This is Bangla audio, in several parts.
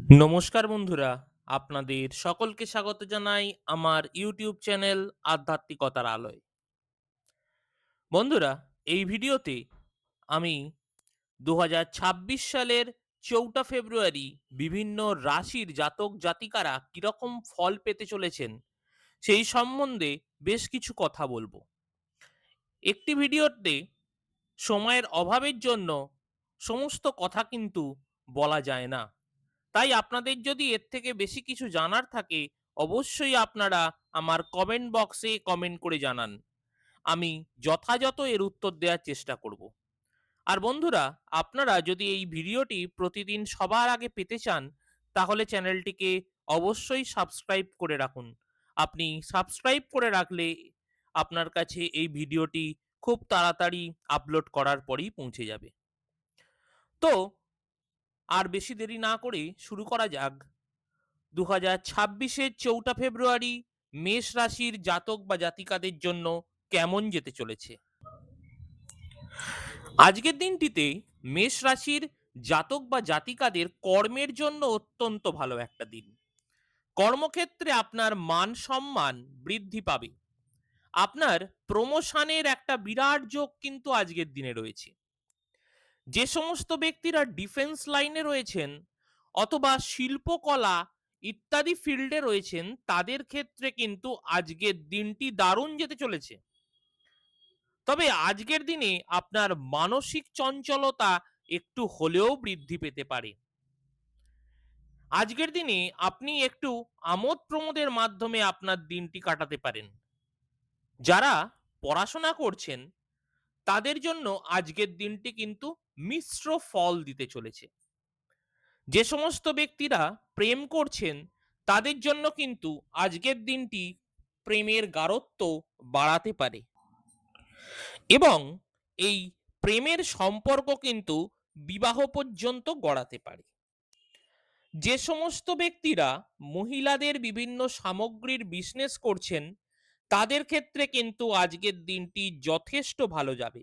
নমস্কার বন্ধুরা, আপনাদের সকলকে স্বাগত জানাই আমার ইউটিউব চ্যানেল আধ্যাত্মিকতার আলোয়। বন্ধুরা, এই ভিডিওতে আমি ২০২৬ সালের ৪টা ফেব্রুয়ারি বিভিন্ন রাশির জাতক জাতিকারা কিরকম ফল পেতে চলেছেন সেই সম্বন্ধে বেশ কিছু কথা বলবো। একটি ভিডিওতে সময়ের অভাবের জন্য সমস্ত কথা কিন্তু বলা যায় না। তাই আপনাদের যদি এর থেকে বেশি কিছু জানার থাকে, অবশ্যই আপনারা আমার কমেন্ট বক্সে কমেন্ট করে জানান। আমি যথাযথ এর উত্তর দেওয়ার চেষ্টা করব। আর বন্ধুরা, আপনারা যদি এই ভিডিওটি প্রতিদিন সবার আগে পেতে চান, তাহলে চ্যানেলটিকে অবশ্যই সাবস্ক্রাইব করে রাখুন। আপনি সাবস্ক্রাইব করে রাখলে আপনার কাছে এই ভিডিওটি খুব তাড়াতাড়ি আপলোড করার পরেই পৌঁছে যাবে। তো আর বেশি দেরি না করে শুরু করা যাক। ২০২৬-এর ৪টা ফেব্রুয়ারি মেষ রাশির জাতক বা জাতিকাদের জন্য কেমন যেতে চলেছে। আজকের দিনটিতে মেষ রাশির জাতক বা জাতিকাদের কর্মের জন্য অত্যন্ত ভালো একটা দিন। কর্মক্ষেত্রে আপনার মান সম্মান বৃদ্ধি পাবে। আপনার প্রমোশনের একটা বিরাট যোগ কিন্তু আজকের দিনে রয়েছে। যে সমস্ত ব্যক্তিরা ডিফেন্স লাইনে রয়েছেন অথবা শিল্পকলা ইত্যাদি ফিল্ডে রয়েছেন, তাদের ক্ষেত্রে কিন্তু আজকের দিনটি দারুণ যেতে চলেছে। তবে আজকের দিনে আপনার মানসিক চঞ্চলতা একটু হলেও বৃদ্ধি পেতে পারে। আজকের দিনে আপনি একটু আমোদ প্রমোদের মাধ্যমে আপনার দিনটি কাটাতে পারেন। যারা পড়াশোনা করছেন তাদের জন্য আজকের দিনটি কিন্তু মিশ্র ফল দিতে চলেছে। যে সমস্ত ব্যক্তিরা প্রেম করছেন তাদের জন্য কিন্তু আজকের দিনটি প্রেমের গাঢ়ত্ব বাড়াতে পারে এবং এই প্রেমের সম্পর্ক কিন্তু বিবাহ পর্যন্ত গড়াতে পারে। যে সমস্ত ব্যক্তিরা মহিলাদের বিভিন্ন সামগ্রীর বিজনেস করছেন তাদের ক্ষেত্রে কিন্তু আজকের দিনটি যথেষ্ট ভালো যাবে।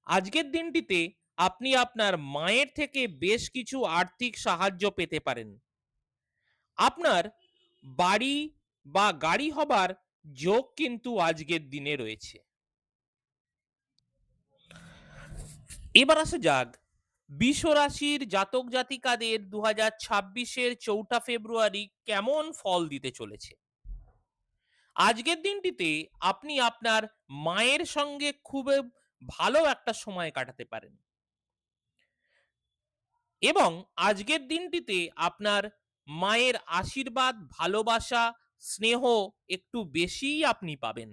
আজকের দিনটিতে আপনি আপনার মায়ের থেকে বেশ কিছু আর্থিক সাহায্য পেতে পারেন। আপনার বাড়ি বা গাড়ি হবার যোগ কিন্তু আজকের দিনে রয়েছে। এবার আসা যাক বৃষ রাশির জাতক জাতিকাদের ২০২৬-এর ৪টা ফেব্রুয়ারি কেমন ফল দিতে চলেছে। আজকের দিনটিতে আপনি আপনার মায়ের সঙ্গে খুব ভালো একটা সময় কাটাতে পারেন এবং আজকের দিনটিতে আপনার মায়ের আশীর্বাদ, ভালোবাসা, স্নেহ একটু বেশিই আপনি পাবেন।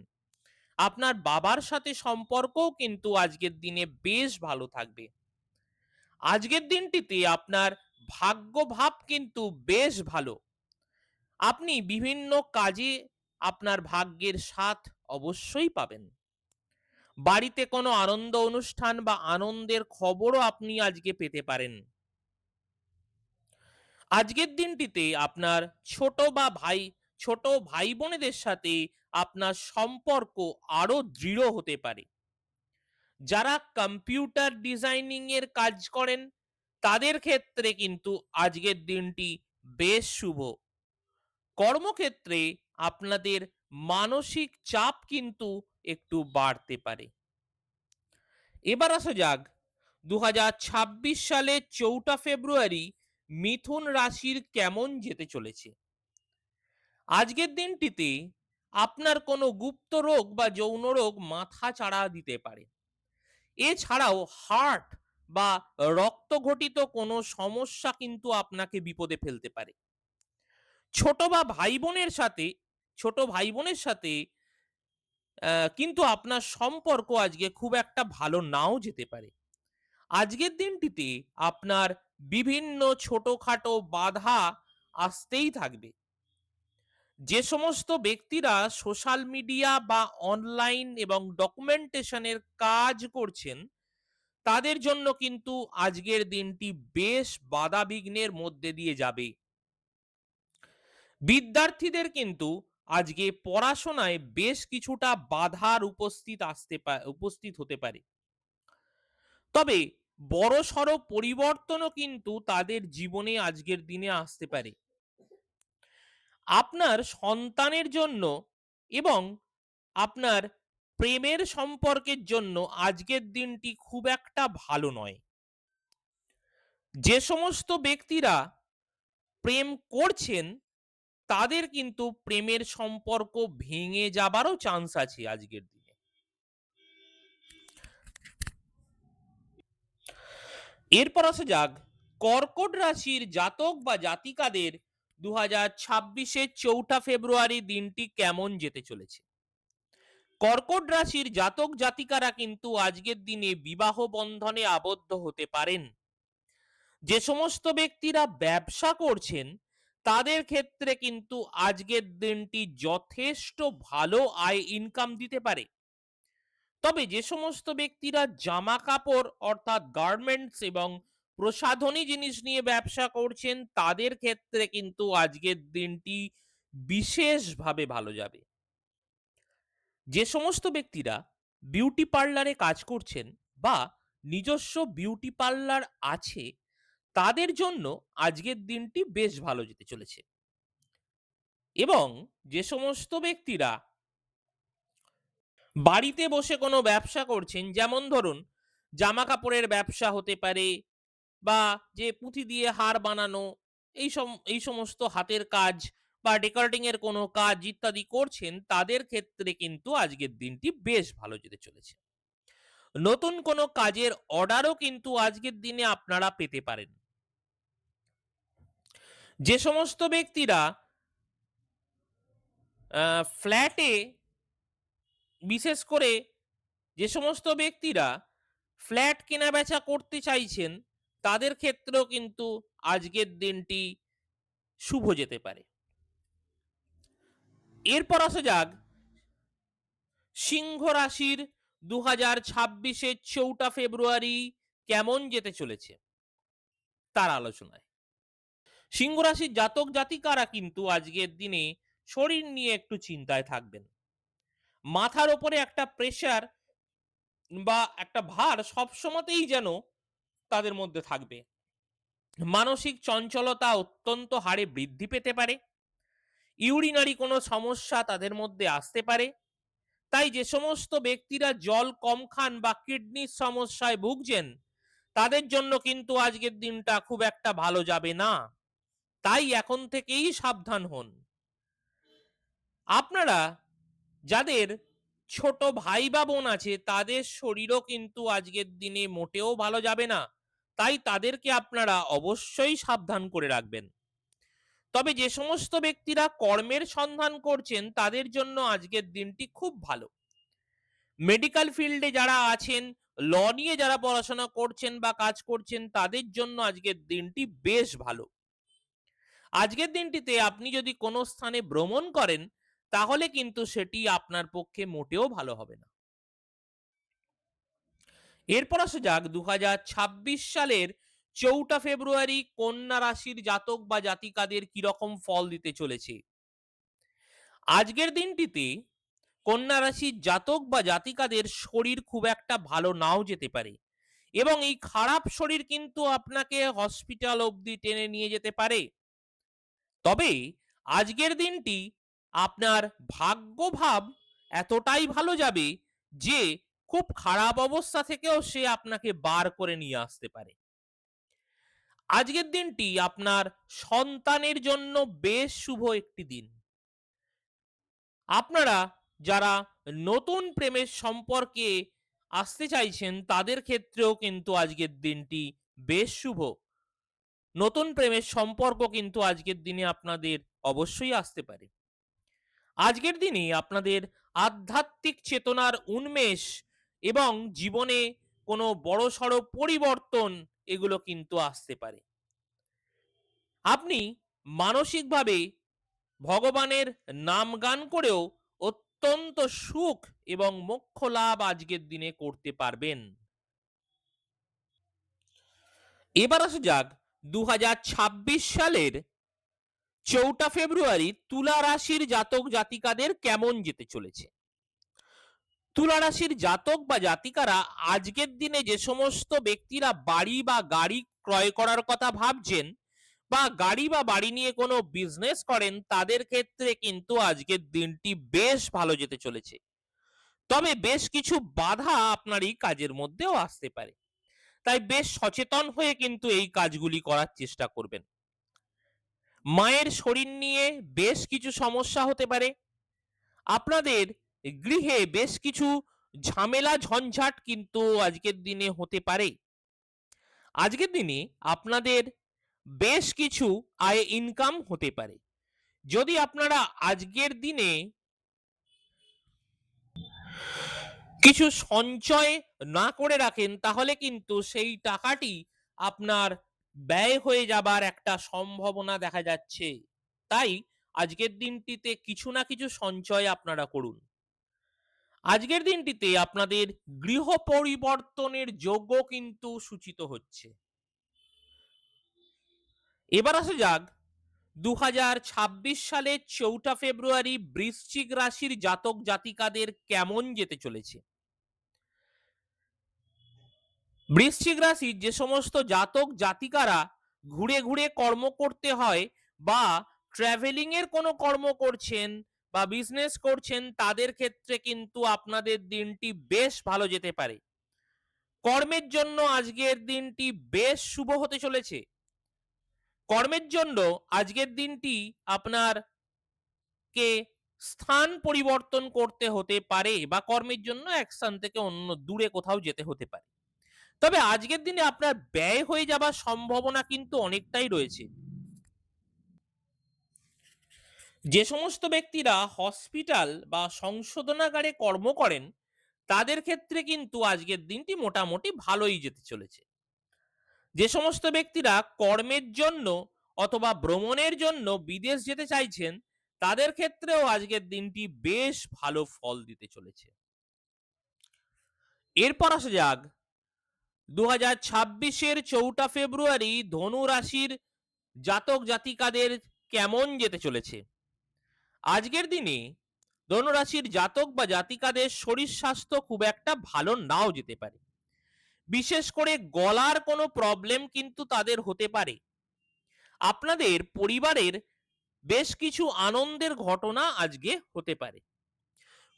আপনার বাবার সাথে সম্পর্কও কিন্তু আজকের দিনে বেশ ভালো থাকবে। আজকের দিনটিতে আপনার ভাগ্য ভাব কিন্তু বেশ ভালো। আপনি বিভিন্ন কাজে আপনার ভাগ্যের সাথ অবশ্যই পাবেন। বাড়িতে কোনো আনন্দ অনুষ্ঠান বা আনন্দের খবরও আপনি আজকে পেতে পারেন। আজকের দিনটিতে আপনার ছোট ভাই বোনেদের সাথে আপনার সম্পর্ক আরো দৃঢ় হতে পারে। যারা কম্পিউটার ডিজাইনিং এর কাজ করেন তাদের ক্ষেত্রে কিন্তু আজকের দিনটি বেশ শুভ। কর্মক্ষেত্রে আপনাদের মানসিক চাপ কিন্তু একটু বাড়তে পারে। এবার আসা যাক ২০২৬ সালের ৪টা ফেব্রুয়ারি মিথুন রাশির কেমন যেতে চলেছে। আজকের দিনটিতে আপনার কোনো গুপ্ত রোগ বা যৌন রোগ মাথা চাড়া দিতে পারে। এছাড়াও হার্ট বা রক্তঘটিত কোনো সমস্যা কিন্তু আপনাকে বিপদে ফেলতে পারে। ছোট বা ভাই বোনের সাথে ছোট ভাই বোনের সাথে কিন্তু আপনার সম্পর্ক আজকে খুব একটা ভালো নাও যেতে পারে। আজকের দিনটিতে আপনার বিভিন্ন ছোটখাটো বাধা আসতেই থাকবে। যে সমস্ত ব্যক্তিরা সোশ্যাল মিডিয়া বা অনলাইন এবং ডকুমেন্টেশনের কাজ করছেন তাদের জন্য কিন্তু আজকের দিনটি বেশ বাধাবিঘ্নের মধ্যে দিয়ে যাবে। বিদ্যার্থীদের কিন্তু আজকে পড়াশোনায় বেশ কিছুটা বাধার উপস্থিত হতে পারে। তবে বড়সড় পরিবর্তনও কিন্তু তাদের জীবনে আজকের দিনে আসতে পারে। আপনার সন্তানের জন্য এবং আপনার প্রেমের সম্পর্কের জন্য আজকের দিনটি খুব একটা ভালো নয়। যে সমস্ত ব্যক্তিরা প্রেম করছেন তাদের কিন্তু প্রেমের সম্পর্ক ভেঙে যাবারও চান্স আছে আজকের দিনে। এরপর আসা যাক কর্কট রাশির জাতক বা জাতিকাদের 2026-এর 4 ফেব্রুয়ারি দিনটি কেমন যেতে চলেছে। কর্কট রাশির জাতক জাতিকারা কিন্তু আজকের দিনে বিবাহ বন্ধনে আবদ্ধ হতে পারেন। যে সমস্ত ব্যক্তিরা ব্যবসা করছেন তাদের ক্ষেত্রে কিন্তু আজকের দিনটি যথেষ্ট ভালো আয় ইনকাম দিতে পারে। তবে যে সমস্ত ব্যক্তিরা জামা কাপড় অর্থাৎ গার্মেন্টস এবং প্রসাধনী জিনিস নিয়ে ব্যবসা করছেন তাদের ক্ষেত্রে কিন্তু আজকের দিনটি বিশেষভাবে ভালো যাবে। যে সমস্ত ব্যক্তিরা বিউটি পার্লারে কাজ করছেন বা নিজস্ব বিউটি পার্লার আছে তাদের জন্য আজকের দিনটি বেশ ভালো যেতে চলেছে। এবং যে সমস্ত ব্যক্তিরা বাড়িতে বসে কোনো ব্যবসা করছেন, যেমন ধরুন জামা কাপড়ের ব্যবসা হতে পারে বা যে পুঁথি দিয়ে হার বানানো, এই সমস্ত হাতের কাজ বা ডেকোরেটিং এর কোনো কাজ ইত্যাদি করছেন তাদের ক্ষেত্রে কিন্তু আজকের দিনটি বেশ ভালো যেতে চলেছে। নতুন কোনো কাজের অর্ডারও কিন্তু আজকের দিনে আপনারা পেতে পারেন। যে সমস্ত ব্যক্তিরা ফ্ল্যাটে বিশেষ করে যে সমস্ত ব্যক্তিরা ফ্ল্যাট কেনাবেচা করতে চাইছেন তাদের ক্ষেত্রেও কিন্তু আজকের দিনটি শুভ যেতে পারে। এরপর আসা যাক সিংহ রাশির 2026-এর 4 ফেব্রুয়ারি কেমন যেতে চলেছে তার আলোচনায়। সিংহ রাশির জাতক জাতিকারা কিন্তু আজকের দিনে শরীর নিয়ে একটু চিন্তায় থাকবেন। মাথার ওপরে একটা প্রেসার বা একটা ভার সবসময়তেই যেন তাদের মধ্যে থাকবে। মানসিক চঞ্চলতা অত্যন্ত হারে বৃদ্ধি পেতে পারে। ইউরিনারি কোনো সমস্যা তাদের মধ্যে আসতে পারে। তাই যে সমস্ত ব্যক্তিরা জল কম খান বা কিডনির সমস্যায় ভুগছেন তাদের জন্য কিন্তু আজকের দিনটা খুব একটা ভালো যাবে না। তাই এখন থেকেই সাবধান হন। আপনারা যাদের ছোট ভাই বা বোন আছে তাদের শরীরও কিন্তু আজকের দিনে মোটেও ভালো যাবে না। তাই তাদেরকে আপনারা অবশ্যই সাবধান করে রাখবেন। তবে যে সমস্ত ব্যক্তিরা কর্মের সন্ধান করছেন তাদের জন্য আজকের দিনটি খুব ভালো। মেডিকেল ফিল্ডে যারা আছেন, ল নিয়ে যারা পড়াশোনা করছেন বা কাজ করছেন তাদের জন্য আজকের দিনটি বেশ ভালো। আজকের দিনটিতে আপনি যদি কোনো স্থানে ভ্রমণ করেন তাহলে কিন্তু সেটি আপনার পক্ষে মোটেও ভালো হবে না। এরপর আসা যাক 2026 সালের 4 ফেব্রুয়ারি কন্যা রাশির জাতক বা জাতিকাদের কিরকম ফল দিতে চলেছে। আজকের দিনটিতে কন্যা রাশির জাতক বা জাতিকাদের শরীর খুব একটা ভালো নাও যেতে পারে এবং এই খারাপ শরীর কিন্তু আপনাকে হসপিটাল অবধি টেনে নিয়ে যেতে পারে। তবে আজকের দিনটি আপনার ভাগ্যভাব এতটাই ভালো যাবে যে খুব খারাপ অবস্থা থেকেও সে আপনাকে বার করে নিয়ে আসতে পারে। আজকের দিনটি আপনার সন্তানের জন্য বেশ শুভ একটি দিন। আপনারা যারা নতুন প্রেমের সম্পর্কে আসতে চাইছেন তাদের ক্ষেত্রেও কিন্তু আজকের দিনটি বেশ শুভ। নতুন প্রেমের সম্পর্ক কিন্তু আজকের দিনে আপনাদের অবশ্যই আসতে পারে। আজকের দিনে আপনাদের আধ্যাত্মিক চেতনার উন্মেষ এবং জীবনে কোনো বড়সড় পরিবর্তন এগুলো কিন্তু আসতে পারে। আপনি মানসিকভাবে ভগবানের নাম গান করেও অত্যন্ত সুখ এবং মোক্ষ লাভ আজকের দিনে করতে পারবেন। এবার আসা যাক 2026 সালের 4 ফেব্রুয়ারি তুলা রাশির জাতক জাতিকাদের কেমন যেতে চলেছে। তুলা রাশির জাতক বা জাতিকারা আজকের দিনে যে সমস্ত ব্যক্তিরা বাড়ি বা গাড়ি ক্রয় করার কথা ভাবছেন বা গাড়ি বা বাড়ি নিয়ে কোনো বিজনেস করেন, তাদের ক্ষেত্রে কিন্তু আজকের দিনটি বেশ ভালো যেতে চলেছে। তবে বেশ কিছু বাধা আপনার এই কাজের মধ্যেও আসতে পারে। তাই বেশ সচেতন হয়ে কিন্তু এই কাজগুলি করার চেষ্টা করবেন। মায়ের শরীর নিয়ে বেশ কিছু সমস্যা হতে পারে। আপনাদের গৃহে বেশ কিছু ঝামেলা ঝঞ্ঝাট কিন্তু আজকের দিনে হতে পারে। আজকের দিনে আপনাদের বেশ কিছু আয় ইনকাম হতে পারে। যদি আপনারা আজকের দিনে কিছু সঞ্চয় না করে রাখেন, তাহলে কিন্তু সেই টাকাটি আপনার ব্যয় হয়ে যাবার একটা সম্ভাবনা দেখা যাচ্ছে। তাই আজকের দিনটিতে কিছু না কিছু সঞ্চয় আপনারা করুন। আজকের দিনটিতে আপনাদের গৃহ পরিবর্তনের যোগ্য কিন্তু সূচিত হচ্ছে। এবার আসা যাক 2026 সালের 4 ফেব্রুয়ারি বৃশ্চিক রাশির জাতক জাতিকাদের কেমন যেতে চলেছে। বৃশ্চিক রাশির যে সমস্ত জাতক জাতিকারা ঘুরে ঘুরে কর্ম করতে হয় বা ট্রাভেলিং এর কোনো কর্ম করছেন বা বিজনেস করছেন, তাদের ক্ষেত্রে কিন্তু আপনাদের দিনটি বেশ ভালো যেতে পারে। কর্মের জন্য আজকের দিনটি বেশ শুভ হতে চলেছে। কর্মের জন্য আজকের দিনটি আপনার কে স্থান পরিবর্তন করতে হতে পারে বা কর্মের জন্য এক স্থান থেকে অন্য দূরে কোথাও যেতে হতে পারে। তবে আজকের দিনে আপনার ব্যয় হয়ে যাবার সম্ভাবনা কিন্তু অনেকটাই রয়েছে। যে সমস্ত ব্যক্তিরা হসপিটাল বা সংশোধনাগারে কর্ম করেন, তাদের ক্ষেত্রে কিন্তু আজকের দিনটি মোটামুটি ভালোই যেতে চলেছে। যে সমস্ত ব্যক্তিরা কর্মের জন্য অথবা ভ্রমণের জন্য বিদেশ যেতে চাইছেন, তাদের ক্ষেত্রেও আজকের দিনটি বেশ ভালো ফল দিতে চলেছে। এরপর আসা যাক 2026-এর 4 ফেব্রুয়ারি ধনু রাশির জাতক জাতিকাদের কেমন যেতে চলেছে। আজকের দিনে ধনু রাশির জাতক বা জাতিকাদের শরীর স্বাস্থ্য খুব একটা ভালো নাও যেতে পারে। বিশেষ করে গলার কোনো প্রবলেম কিন্তু তাদের হতে পারে। আপনাদের পরিবারের বেশ কিছু আনন্দের ঘটনা আজকে হতে পারে।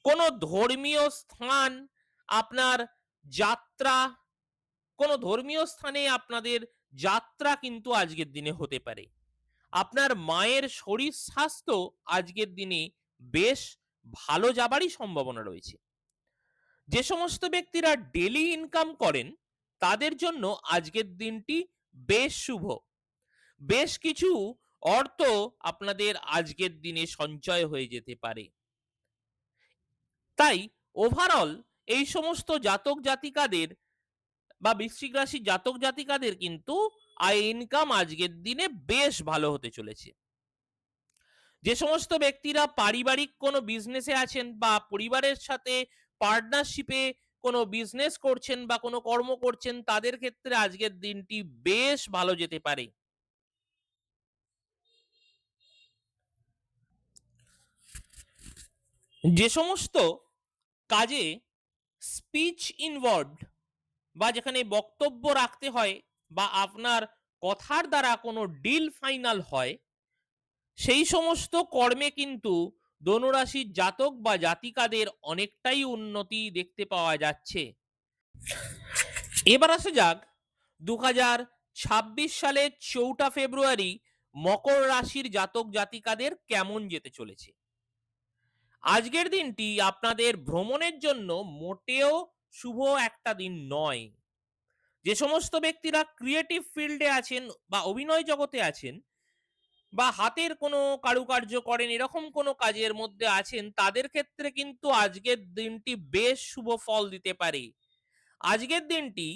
কোনো ধর্মীয় স্থান আপনার যাত্রা, কোনো ধর্মীয় স্থানে আপনাদের যাত্রা কিন্তু আজকের দিনে হতে পারে। আপনার মায়ের শরীর স্বাস্থ্য আজকের দিনে বেশ ভালো যাবারই সম্ভাবনা রয়েছে। যে সমস্ত ব্যক্তিরা ডেলি ইনকাম করেন, তাদের জন্য আজকের দিনটি বেশ শুভ। বেশ কিছু অর্থ আপনাদের আজকের দিনে সঞ্চয় হয়ে যেতে পারে। তাই ওভারঅল এই সমস্ত জাতক জাতিকাদের বা বৃশ্চিক রাশির জাতক জাতিকাদের কিন্তু আয় ইনকাম আজকের দিনে বেশ ভালো হতে চলেছে। যে সমস্ত ব্যক্তিরা পারিবারিক কোনো বিজনেসে আছেন বা পরিবারের সাথে পার্টনারশিপে কোনো বিজনেস করছেন বা কোনো কর্ম করছেন, তাদের ক্ষেত্রে আজকের দিনটি বেশ ভালো যেতে পারে। যে সমস্ত কাজে স্পিচ ইনভলভড বা যেখানে বক্তব্য রাখতে হয় বা আপনার কথার দ্বারা কোনো ডিল ফাইনাল হয়, সেই সমস্ত কর্মে কিন্তু ধনুরাশির জাতক বা জাতিকাদের অনেকটাই উন্নতি দেখতে পাওয়া যাচ্ছে। এবার আসা যাক 2026 সালের 4 ফেব্রুয়ারি মকর রাশির জাতক জাতিকাদের কেমন যেতে চলেছে। আজকের দিনটি আপনাদের ভ্রমণের জন্য মোটেও শুভ একটা দিন নয়। যে সমস্ত ব্যক্তিরা ক্রিয়েটিভ ফিল্ডে আছেন বা অভিনয় জগতে আছেন বা হাতের কোনো কারুকার্য করেন, এরকম কোনো কাজের মধ্যে আছেন, তাদের ক্ষেত্রে কিন্তু আজকের দিনটি বেশ শুভ ফল দিতে পারে। আজকের দিনটি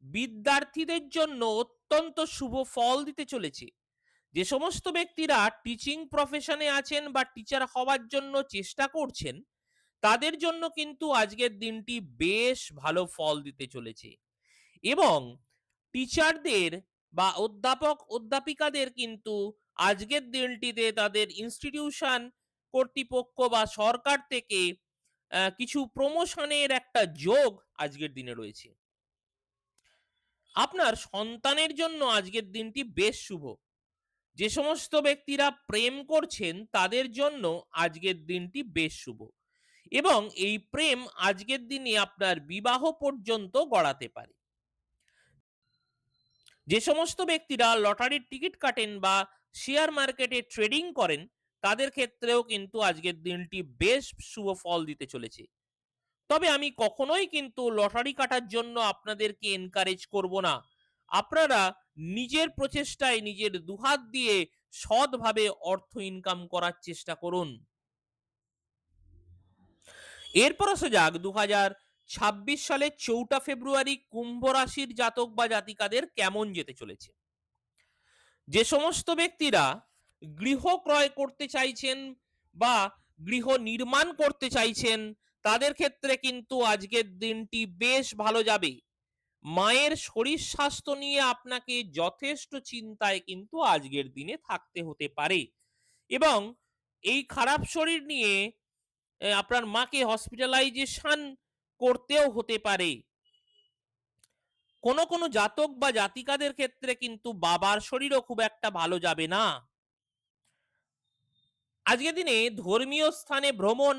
বিদ্যার্থীদের জন্য অত্যন্ত শুভ ফল দিতে চলেছে। যে সমস্ত ব্যক্তিরা টিচিং প্রফেশনে আছেন বা টিচার হওয়ার জন্য চেষ্টা করছেন, তাদের জন্য কিন্তু আজকের দিনটি বেশ ভালো ফল দিতে চলেছে। এবং টিচারদের বা অধ্যাপক অধ্যাপিকাদের কিন্তু আজকের দিনটিতে তাদের ইনস্টিটিউশন কর্তৃপক্ষ বা সরকার থেকে কিছু প্রমোশনের একটা যোগ আজকের দিনে রয়েছে। আপনার সন্তানের জন্য আজকের দিনটি বেশ শুভ। যে সমস্ত ব্যক্তিরা প্রেম করছেন তাদের জন্য আজকের দিনটি বেশ শুভ এবং এই প্রেম আজকের দিনে আপনার বিবাহ পর্যন্ত গড়াতে পারে। যে সমস্ত ব্যক্তিরা লটারির টিকিট কাটেন বা শেয়ার মার্কেটে ট্রেডিং করেন তাদের ক্ষেত্রেও কিন্তু আজকের দিনটি বেশ শুভ ফল দিতে চলেছে। তবে আমি কখনোই কিন্তু লটারি কাটার জন্য আপনাদেরকে এনকারেজ করব না। আপনারা নিজের প্রচেষ্টায় নিজের দুহাত দিয়ে সৎভাবে অর্থ ইনকাম করার চেষ্টা করুন। এরপর আসা যাক 2026 সালের 4 ফেব্রুয়ারি কুম্ভ রাশির জাতক বা জাতিকাদের কেমন যেতে চলেছে। যে সমস্ত ব্যক্তিরা গৃহ ক্রয় করতে চাইছেন বা গৃহ নির্মাণ করতে চাইছেন তাদের ক্ষেত্রে কিন্তু আজকের দিনটি বেশ ভালো যাবে। মায়ের শরীর স্বাস্থ্য নিয়ে আপনাকে যথেষ্ট চিন্তায় কিন্তু আজকের দিনে থাকতে হতে পারে এবং এই খারাপ শরীর নিয়ে আপনার মাকে হসপিটালাইজেশন করতেও হতে পারে। কোনো কোনো জাতক বা জাতিকাদের ক্ষেত্রে কিন্তু বাবার শরীরও খুব একটা ভালো যাবে না। আজকের দিনে ধর্মীয় স্থানে ভ্রমণ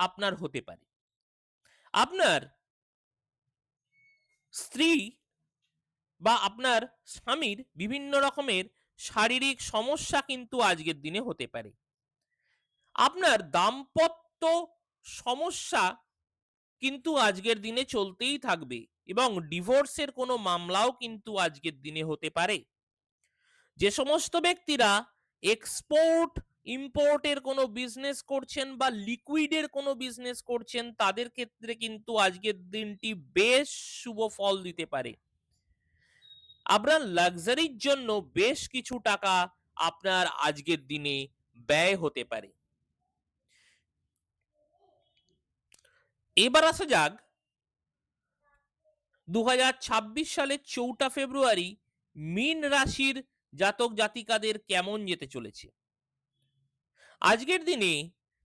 আপনার হতে পারে। আপনার স্ত্রী বা আপনার স্বামীর বিভিন্ন রকমের শারীরিক সমস্যা কিন্তু আজকের দিনে হতে পারে। আপনার দাম্পত্য সমস্যা কিন্তু আজকের দিনে চলতেই থাকবে এবং ডিভোর্সের কোনো মামলাও কিন্তু আজকের দিনে হতে পারে। যে সমস্ত ব্যক্তিরা এক্সপোর্ট ইম্পোর্টের কোনো বিজনেস করছেন বা লিকুইডের কোনো বিজনেস করছেন তাদের ক্ষেত্রে কিন্তু আজকের দিনটি বেশ শুভ ফল দিতে পারে। আপনার লাক্সারির জন্য বেশ কিছু টাকা আপনার আজকের দিনে ব্যয় হতে পারে। এবার আসা যাক 2026 সালের 4 ফেব্রুয়ারি মীন রাশির জাতক জাতিকাদের কেমন যেতে চলেছে। আজকের দিনে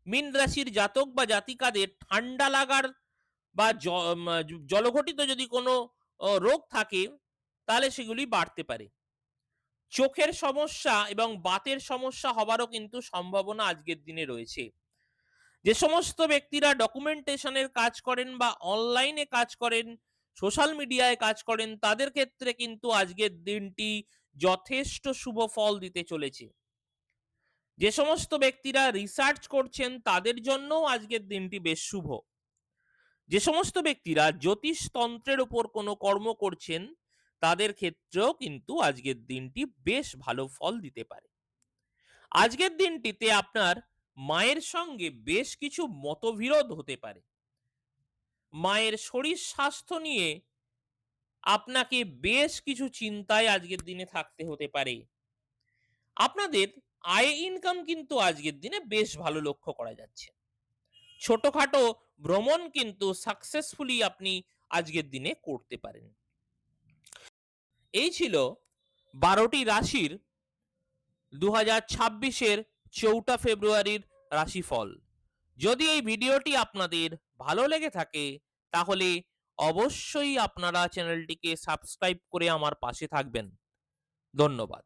মীন রাশির জাতক বা জাতিকাদের ঠান্ডা লাগার বা জলঘটিত যদি কোনো রোগ থাকে তাহলে সেগুলি বাড়তে পারে। চোখের সমস্যা এবং বাতের সমস্যা হবারও কিন্তু সম্ভাবনা আজকের দিনে রয়েছে। যে সমস্ত ব্যক্তিরা ডকুমেন্টেশনের কাজ করেন বা অনলাইনে কাজ করেন, সোশ্যাল মিডিয়ায় কাজ করেন তাদের ক্ষেত্রে কিন্তু আজকের দিনটি যথেষ্ট শুভ ফল দিতে চলেছে। যে সমস্ত ব্যক্তিরা রিসার্চ করছেন তাদের জন্যও আজকের দিনটি বেশ শুভ। যে সমস্ত ব্যক্তিরা জ্যোতিষতন্ত্রের উপর কোনো কর্ম করছেন তাদের ক্ষেত্রেও কিন্তু আজকের দিনটি বেশ ভালো ফল দিতে পারে। আজকের দিনটিতে আপনার মায়ের সঙ্গে বেশ কিছু মতবিরোধ হতে পারে। মায়ের শরীর স্বাস্থ্য নিয়ে আপনাকে বেশ কিছু চিন্তায় আজকের দিনে থাকতে হতে পারে। আপনাদের আয় ইনকাম কিন্তু আজকের দিনে বেশ ভালো লক্ষ্য করা যাচ্ছে। ছোটখাটো ভ্রমণ কিন্তু সাকসেসফুলি আপনি আজকের দিনে করতে পারেন। এই ছিল 12টি রাশির 2026-এর 4 ফেব্রুয়ারির রাশিফল। যদি এই ভিডিওটি আপনাদের ভালো লেগে থাকে তাহলে অবশ্যই আপনারা চ্যানেলটিকে সাবস্ক্রাইব করে আমার পাশে থাকবেন। ধন্যবাদ।